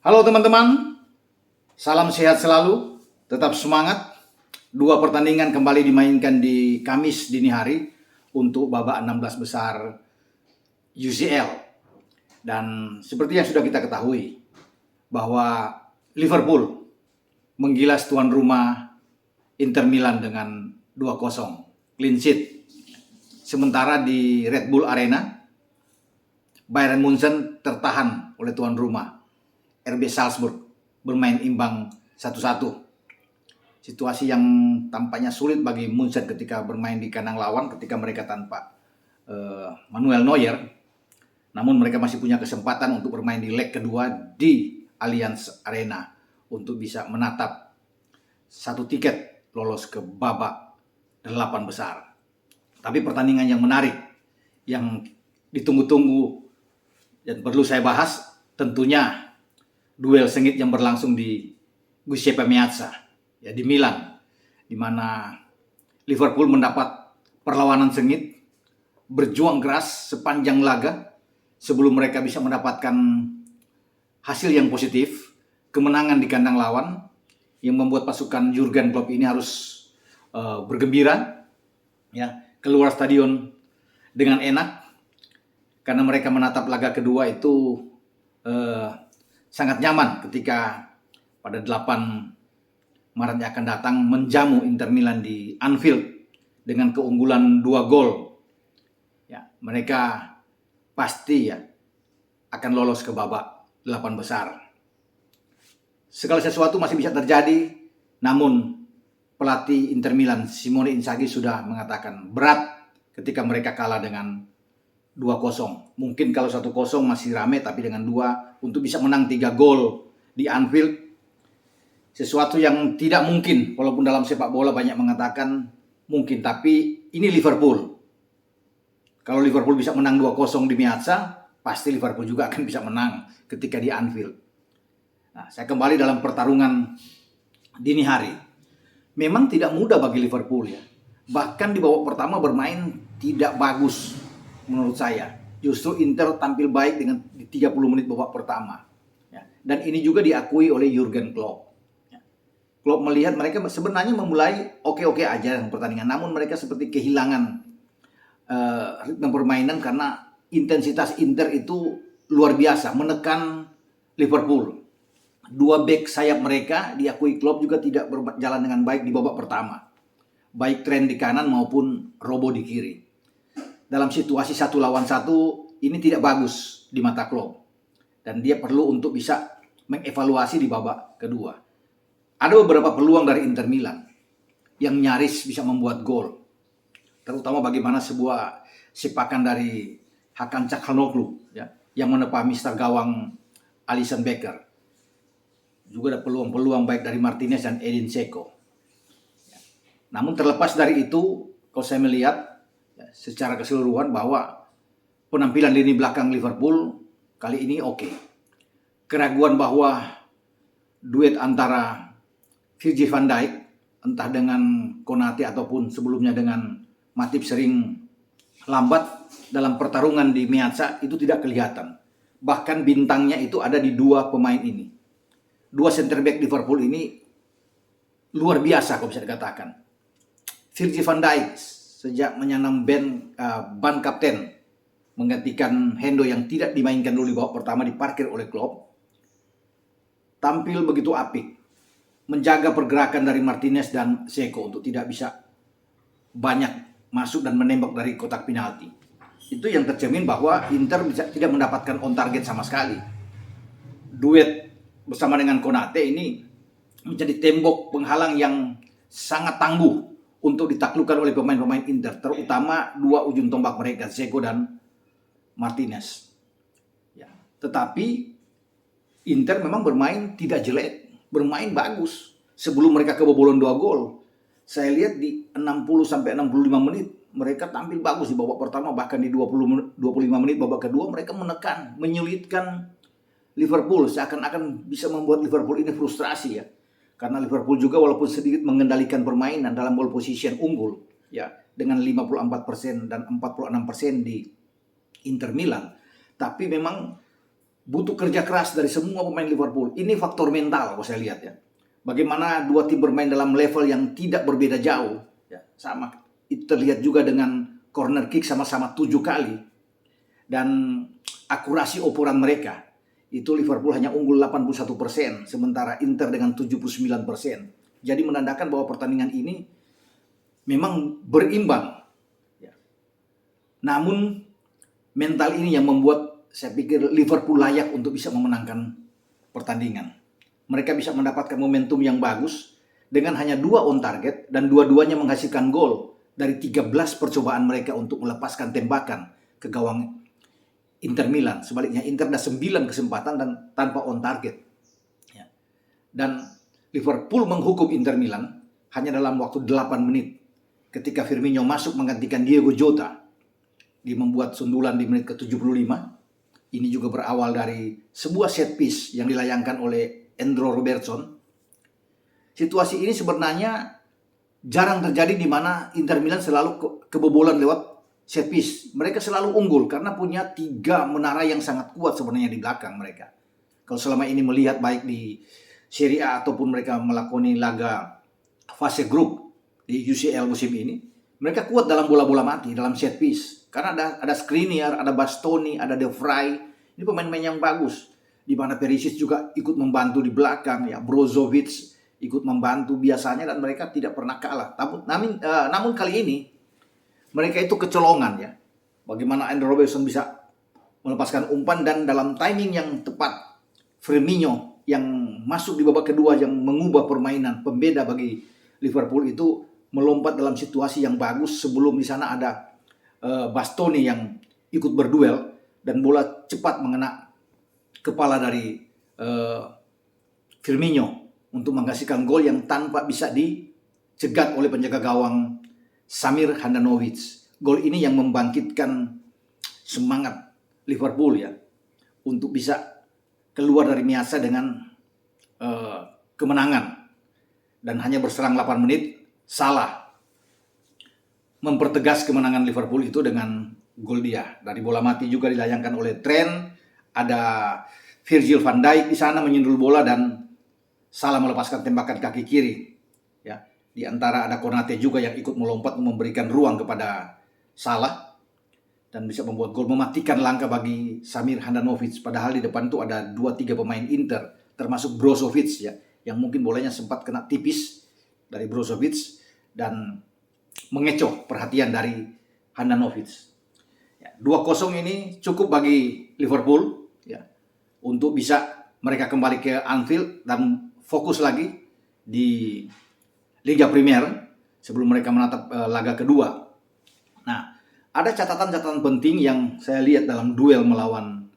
Halo teman-teman, salam sehat selalu, tetap semangat. Dua pertandingan kembali dimainkan di Kamis dini hari untuk babak 16 besar UCL. Dan seperti yang sudah kita ketahui bahwa Liverpool menggilas tuan rumah Inter Milan dengan 2-0, clean sheet. Sementara di Red Bull Arena, Bayern Munchen tertahan oleh tuan rumah RB Salzburg bermain imbang 1-1. Situasi yang tampaknya sulit bagi Munchen ketika bermain di kandang lawan ketika mereka tanpa Manuel Neuer. Namun mereka masih punya kesempatan untuk bermain di leg kedua di Allianz Arena untuk bisa menatap satu tiket lolos ke babak 8 besar. Tapi pertandingan yang menarik, yang ditunggu-tunggu dan perlu saya bahas tentunya duel sengit yang berlangsung di Giuseppe Meazza ya, di Milan, di mana Liverpool mendapat perlawanan sengit, berjuang keras sepanjang laga sebelum mereka bisa mendapatkan hasil yang positif, kemenangan di kandang lawan yang membuat pasukan Jurgen Klopp ini harus bergembira ya, keluar stadion dengan enak karena mereka menatap laga kedua itu sangat nyaman ketika pada 8 Maret yang akan datang menjamu Inter Milan di Anfield dengan keunggulan 2 gol. Ya, mereka pasti ya akan lolos ke babak 8 besar. Segala sesuatu masih bisa terjadi, namun pelatih Inter Milan Simone Inzaghi sudah mengatakan berat ketika mereka kalah dengan 2-0. Mungkin kalau 1-0 masih rame, tapi dengan 2 untuk bisa menang 3 gol di Anfield, sesuatu yang tidak mungkin. Walaupun dalam sepak bola banyak mengatakan mungkin, tapi ini Liverpool. Kalau Liverpool bisa menang 2-0 di Meazza, pasti Liverpool juga akan bisa menang ketika di Anfield. Nah, saya kembali dalam pertarungan dini hari. Memang tidak mudah bagi Liverpool ya. Bahkan di babak pertama bermain tidak bagus. Menurut saya, justru Inter tampil baik dengan di 30 menit babak pertama. Ya. Dan ini juga diakui oleh Jurgen Klopp. Ya. Klopp melihat mereka sebenarnya memulai oke-oke aja dengan pertandingan, namun mereka seperti kehilangan ritme permainan karena intensitas Inter itu luar biasa, menekan Liverpool. 2 bek sayap mereka diakui Klopp juga tidak berjalan dengan baik di babak pertama. Baik Trent di kanan maupun Robo di kiri. Dalam situasi 1 lawan 1 ini tidak bagus di mata Klopp. Dan dia perlu untuk bisa mengevaluasi di babak kedua. Ada beberapa peluang dari Inter Milan yang nyaris bisa membuat gol. Terutama bagaimana sebuah sepakan dari Hakan Çalhanoğlu ya, yang menepa mister gawang Alisson Becker. Juga ada peluang-peluang baik dari Martinez dan Edin Dzeko. Namun terlepas dari itu, kalau saya melihat secara keseluruhan bahwa penampilan lini belakang Liverpool kali ini oke. Keraguan bahwa duet antara Virgil van Dijk entah dengan Konate ataupun sebelumnya dengan Matip sering lambat dalam pertarungan di Meazza itu tidak kelihatan. Bahkan bintangnya itu ada di 2 pemain ini. 2 center back Liverpool ini luar biasa kalau bisa dikatakan. Virgil van Dijk sejak menyanam ban kapten menggantikan Hendo yang tidak dimainkan dulu di babak pertama, diparkir oleh Klopp, tampil begitu apik, menjaga pergerakan dari Martinez dan Dzeko untuk tidak bisa banyak masuk dan menembak dari kotak penalti. Itu yang tercermin bahwa Inter tidak mendapatkan on target sama sekali. Duet bersama dengan Konate ini menjadi tembok penghalang yang sangat tangguh untuk ditaklukkan oleh pemain-pemain Inter, terutama 2 ujung tombak mereka, Dzeko dan Martinez. Ya. Tetapi Inter memang bermain tidak jelek, bermain bagus. Sebelum mereka kebobolan 2 gol, saya lihat di 60-65 menit mereka tampil bagus di babak pertama, bahkan di 25 menit babak kedua mereka menekan, menyulitkan Liverpool, seakan-akan bisa membuat Liverpool ini frustrasi ya. Karena Liverpool juga walaupun sedikit mengendalikan permainan dalam ball position unggul ya dengan 54% dan 46% di Inter Milan, tapi memang butuh kerja keras dari semua pemain Liverpool. Ini faktor mental kalau saya lihat ya. Bagaimana dua tim bermain dalam level yang tidak berbeda jauh. Ya, sama itu terlihat juga dengan corner kick sama-sama 7 kali. Dan akurasi operan mereka. Itu Liverpool hanya unggul 81%, sementara Inter dengan 79%. Jadi menandakan bahwa pertandingan ini memang berimbang. Ya. Namun mental ini yang membuat saya pikir Liverpool layak untuk bisa memenangkan pertandingan. Mereka bisa mendapatkan momentum yang bagus dengan hanya 2 on target dan dua-duanya menghasilkan gol dari 13 percobaan mereka untuk melepaskan tembakan ke gawang Inter Milan. Sebaliknya Inter ada 9 kesempatan dan tanpa on target. Ya. Dan Liverpool menghukum Inter Milan hanya dalam waktu 8 menit ketika Firmino masuk menggantikan Diego Jota. Dia membuat sundulan di menit ke-75. Ini juga berawal dari sebuah set piece yang dilayangkan oleh Andrew Robertson. Situasi ini sebenarnya jarang terjadi di mana Inter Milan selalu kebobolan lewat set piece. Mereka selalu unggul karena punya 3 menara yang sangat kuat sebenarnya di belakang mereka. Kalau selama ini melihat baik di Serie A ataupun mereka melakoni laga fase grup di UCL musim ini, mereka kuat dalam bola-bola mati, dalam set piece. Karena ada Skriniar, ada Bastoni, ada De Vrij. Ini pemain-pemain yang bagus. Di mana Perisic juga ikut membantu di belakang. Ya, Brozovic ikut membantu biasanya dan mereka tidak pernah kalah. Namun kali ini mereka itu kecolongan ya. Bagaimana Andrew Robertson bisa melepaskan umpan dan dalam timing yang tepat Firmino yang masuk di babak kedua yang mengubah permainan pembeda bagi Liverpool itu melompat dalam situasi yang bagus sebelum di sana ada Bastoni yang ikut berduel dan bola cepat mengena kepala dari Firmino untuk menghasilkan gol yang tanpa bisa dicegat oleh penjaga gawang Samir Handanovic. Gol ini yang membangkitkan semangat Liverpool ya untuk bisa keluar dari Miasa dengan kemenangan. Dan hanya berserang 8 menit Salah mempertegas kemenangan Liverpool itu dengan gol dia. Dari bola mati juga dilayangkan oleh Trent. Ada Virgil van Dijk di sana menyundul bola dan Salah melepaskan tembakan kaki kiri. Ya, di antara ada Konate juga yang ikut melompat memberikan ruang kepada Salah dan bisa membuat gol mematikan langkah bagi Samir Handanovic. Padahal di depan itu ada 2-3 pemain Inter termasuk Brozovic ya, yang mungkin bolanya sempat kena tipis dari Brozovic dan mengecoh perhatian dari Handanovic. Ya, 2-0 ini cukup bagi Liverpool ya untuk bisa mereka kembali ke Anfield dan fokus lagi di Liga Premier sebelum mereka menatap laga kedua. Nah, ada catatan-catatan penting yang saya lihat dalam duel melawan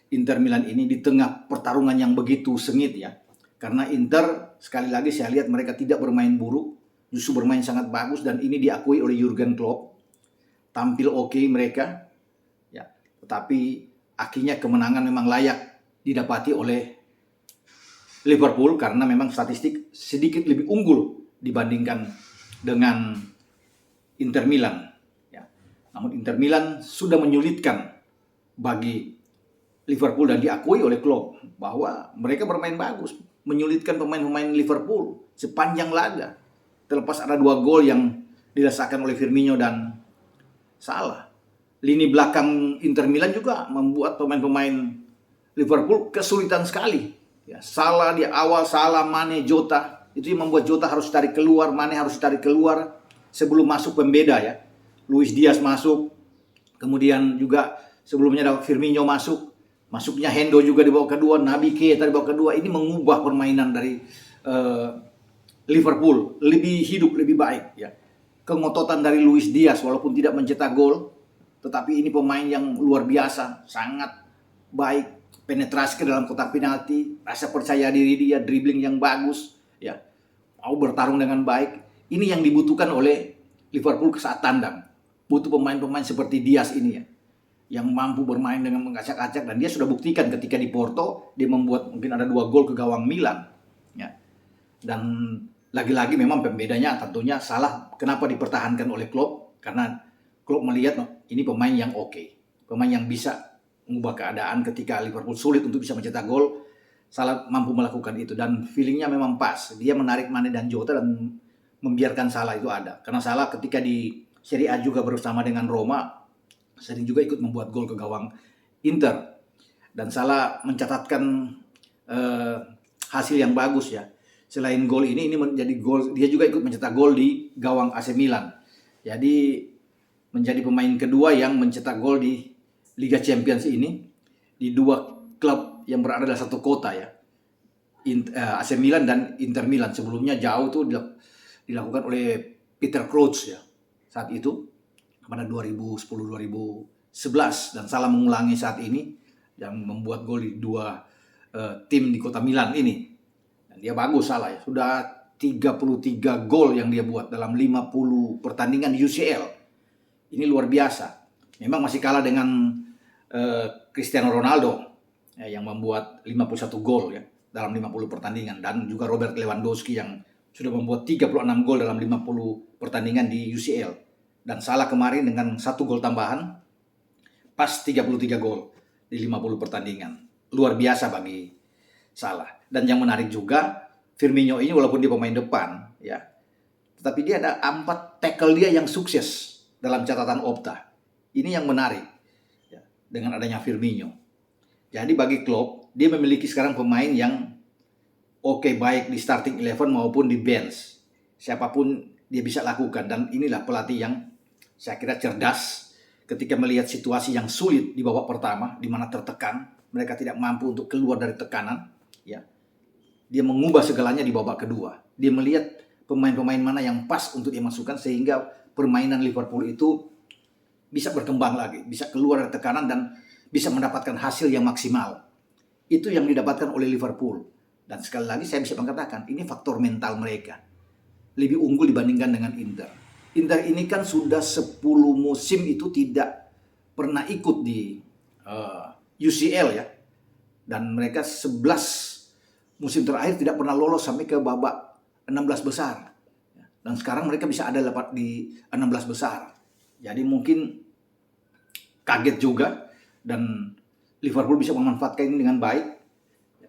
Inter Milan ini di tengah pertarungan yang begitu sengit ya. Karena Inter sekali lagi saya lihat mereka tidak bermain buruk, justru bermain sangat bagus dan ini diakui oleh Jurgen Klopp. Tampil oke mereka. Ya, tetapi akhirnya kemenangan memang layak didapati oleh Liverpool karena memang statistik sedikit lebih unggul dibandingkan dengan Inter Milan. Ya. Namun Inter Milan sudah menyulitkan bagi Liverpool dan diakui oleh Klopp bahwa mereka bermain bagus, menyulitkan pemain-pemain Liverpool sepanjang laga. Terlepas ada 2 gol yang dirasakan oleh Firmino dan Salah. Lini belakang Inter Milan juga membuat pemain-pemain Liverpool kesulitan sekali. Ya, Salah di awal, Salah, Mane, Jota. Itu yang membuat Jota harus tarik keluar, Mane harus tarik keluar sebelum masuk pembeda ya. Luis Diaz masuk. Kemudian juga sebelumnya ada Firmino masuk. Masuknya Hendo juga di babak kedua, Naby Keita di babak kedua. Ini mengubah permainan dari Liverpool. Lebih hidup, lebih baik ya. Kengototan dari Luis Diaz walaupun tidak mencetak gol, tetapi ini pemain yang luar biasa, sangat baik, penetrasi ke dalam kotak penalti, rasa percaya diri dia, dribbling yang bagus, ya, mau bertarung dengan baik. Ini yang dibutuhkan oleh Liverpool saat tandang. Butuh pemain-pemain seperti Diaz ini ya, yang mampu bermain dengan mengacak-acak dan dia sudah buktikan ketika di Porto dia membuat mungkin ada 2 gol ke gawang Milan, ya. Dan lagi-lagi memang pembedanya tentunya Salah kenapa dipertahankan oleh Klopp karena Klopp melihat ini pemain yang oke, pemain yang bisa mengubah keadaan ketika Liverpool sulit untuk bisa mencetak gol. Salah mampu melakukan itu dan feelingnya memang pas. Dia menarik Mane dan Jota dan membiarkan Salah itu ada. Karena Salah ketika di Serie A juga bersama dengan Roma sering juga ikut membuat gol ke gawang Inter. Dan Salah mencatatkan hasil yang bagus ya. Selain gol ini menjadi gol, dia juga ikut mencetak gol di gawang AC Milan. Jadi menjadi pemain kedua yang mencetak gol di Liga Champions ini di dua klub yang berada dalam satu kota ya. AC Milan dan Inter Milan. Sebelumnya jauh tuh dilakukan oleh Peter Crouch ya saat itu pada 2010-2011 dan Salah mengulangi saat ini yang membuat gol di dua tim di kota Milan ini. Dan dia bagus Salah ya. Sudah 33 gol yang dia buat dalam 50 pertandingan di UCL. Ini luar biasa. Memang masih kalah dengan Cristiano Ronaldo ya, yang membuat 51 gol ya dalam 50 pertandingan dan juga Robert Lewandowski yang sudah membuat 36 gol dalam 50 pertandingan di UCL. Dan Salah kemarin dengan 1 gol tambahan pas 33 gol di 50 pertandingan. Luar biasa bagi Salah. Dan yang menarik juga Firmino ini walaupun dia pemain depan ya, tetapi dia ada 4 tackle dia yang sukses dalam catatan Opta. Ini yang menarik ya, dengan adanya Firmino. Jadi bagi Klopp, dia memiliki sekarang pemain yang oke, baik di starting 11 maupun di bench. Siapapun dia bisa lakukan. Dan inilah pelatih yang saya kira cerdas ketika melihat situasi yang sulit di babak pertama, di mana tertekan, mereka tidak mampu untuk keluar dari tekanan. Ya, dia mengubah segalanya di babak kedua. Dia melihat pemain-pemain mana yang pas untuk dia masukkan sehingga permainan Liverpool itu bisa berkembang lagi, bisa keluar dari tekanan dan bisa mendapatkan hasil yang maksimal. Itu yang didapatkan oleh Liverpool. Dan sekali lagi saya bisa mengatakan, ini faktor mental mereka. Lebih unggul dibandingkan dengan Inter. Inter ini kan sudah 10 musim itu tidak pernah ikut di UCL ya. Dan mereka 11 musim terakhir tidak pernah lolos sampai ke babak 16 besar. Dan sekarang mereka bisa ada dapat di 16 besar. Jadi mungkin kaget juga. Dan Liverpool bisa memanfaatkan ini dengan baik.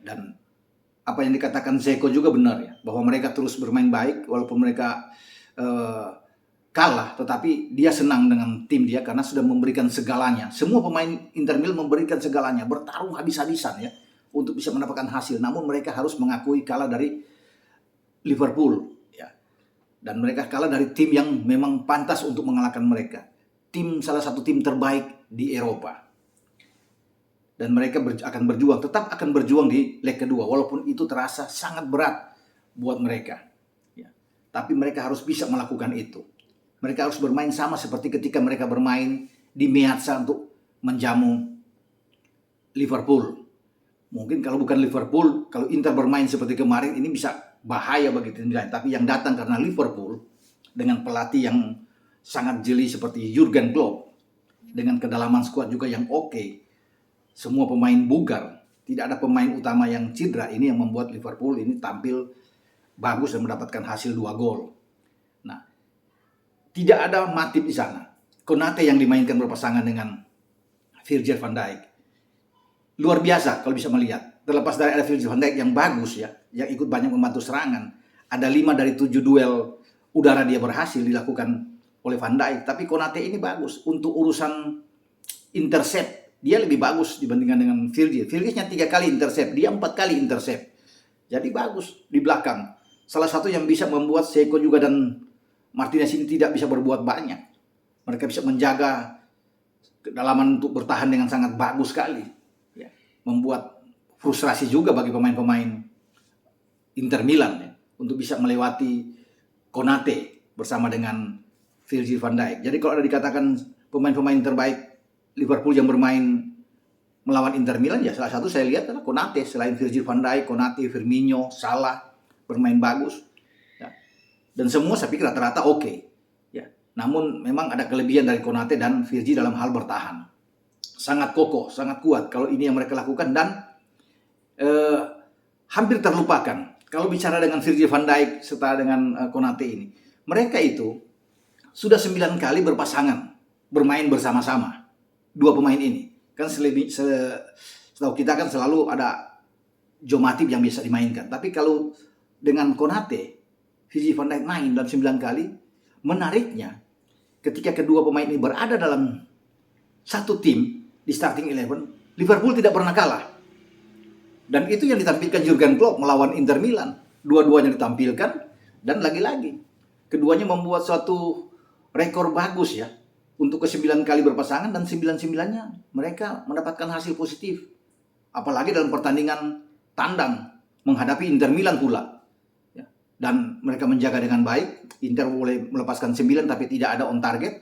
Dan apa yang dikatakan Zeko juga benar ya. Bahwa mereka terus bermain baik. Walaupun mereka kalah. Tetapi dia senang dengan tim dia karena sudah memberikan segalanya. Semua pemain Inter Milan memberikan segalanya. Bertarung habis-habisan ya. Untuk bisa mendapatkan hasil. Namun mereka harus mengakui kalah dari Liverpool. Dan mereka kalah dari tim yang memang pantas untuk mengalahkan mereka. Salah satu tim terbaik di Eropa. Dan mereka akan berjuang, tetap akan berjuang di leg kedua. Walaupun itu terasa sangat berat buat mereka. Ya. Tapi mereka harus bisa melakukan itu. Mereka harus bermain sama seperti ketika mereka bermain di Meazza untuk menjamu Liverpool. Mungkin kalau bukan Liverpool, kalau Inter bermain seperti kemarin, ini bisa bahaya bagi tim lain. Tapi yang datang karena Liverpool dengan pelatih yang sangat jeli seperti Jurgen Klopp, dengan kedalaman skuad juga yang oke, semua pemain bugar, tidak ada pemain utama yang cedera, ini yang membuat Liverpool ini tampil bagus dan mendapatkan hasil 2 gol. Nah, tidak ada Matip di sana. Konate yang dimainkan berpasangan dengan Virgil van Dijk. Luar biasa kalau bisa melihat. Terlepas dari ada Virgil van Dijk yang bagus ya, yang ikut banyak membantu serangan. Ada 5 dari 7 duel udara dia berhasil dilakukan oleh Van Dijk. Tapi Konate ini bagus. Untuk urusan intercept, dia lebih bagus dibandingkan dengan Virgil. Virgilnya 3 kali intercept, dia 4 kali intercept. Jadi bagus di belakang. Salah satu yang bisa membuat Zeko juga dan Martinez ini tidak bisa berbuat banyak. Mereka bisa menjaga kedalaman untuk bertahan dengan sangat bagus sekali. Ya. Membuat frustrasi juga bagi pemain-pemain Inter Milan ya, untuk bisa melewati Konate bersama dengan Virgil van Dijk. Jadi kalau ada dikatakan pemain-pemain terbaik Liverpool yang bermain melawan Inter Milan, ya salah satu saya lihat adalah Konate. Selain Virgil van Dijk, Konate, Firmino, Salah bermain bagus. Ya. Dan semua saya pikir rata-rata oke. Ya. Namun memang ada kelebihan dari Konate dan Virgil dalam hal bertahan. Sangat kokoh, sangat kuat kalau ini yang mereka lakukan dan hampir terlupakan. Kalau bicara dengan Virgil van Dijk serta dengan Konate ini, mereka itu sudah 9 kali berpasangan, bermain bersama-sama. 2 pemain ini. Kan setahu kita kan selalu ada Joe Matip yang bisa dimainkan. Tapi kalau dengan Konate, Virgil van Dijk main dalam 9 kali, menariknya ketika kedua pemain ini berada dalam satu tim di starting 11, Liverpool tidak pernah kalah. Dan itu yang ditampilkan Jurgen Klopp melawan Inter Milan. Dua-duanya ditampilkan, dan lagi-lagi keduanya membuat suatu rekor bagus ya untuk ke-9 kali berpasangan, dan 9-9-nya mereka mendapatkan hasil positif. Apalagi dalam pertandingan tandang menghadapi Inter Milan pula. Ya. Dan mereka menjaga dengan baik. Inter boleh melepaskan 9 tapi tidak ada on target.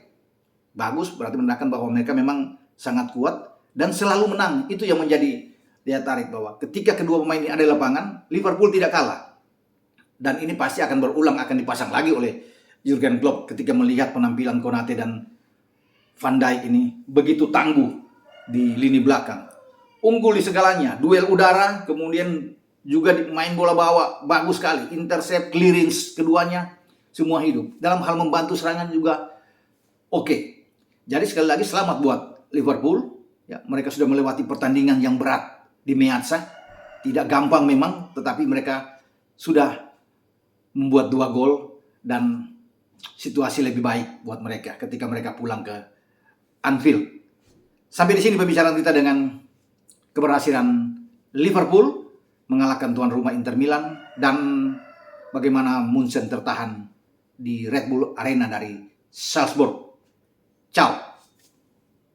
Bagus, berarti menandakan bahwa mereka memang sangat kuat dan selalu menang. Itu yang menjadi daya tarik, bahwa ketika kedua pemain ini ada di lapangan, Liverpool tidak kalah. Dan ini pasti akan berulang, akan dipasang lagi oleh Jurgen Klopp ketika melihat penampilan Konate dan Van Dijk ini begitu tangguh di lini belakang. Unggul di segalanya, duel udara, kemudian juga main bola bawa, bagus sekali. Intercept, clearance, keduanya semua hidup. Dalam hal membantu serangan juga oke. Jadi sekali lagi selamat buat Liverpool. Ya, mereka sudah melewati pertandingan yang berat di Meazza. Tidak gampang memang, tetapi mereka sudah membuat 2 gol dan situasi lebih baik buat mereka ketika mereka pulang ke Anfield. Sampai di sini pembicaraan kita dengan keberhasilan Liverpool mengalahkan tuan rumah Inter Milan dan bagaimana Munchen tertahan di Red Bull Arena dari Salzburg. Ciao.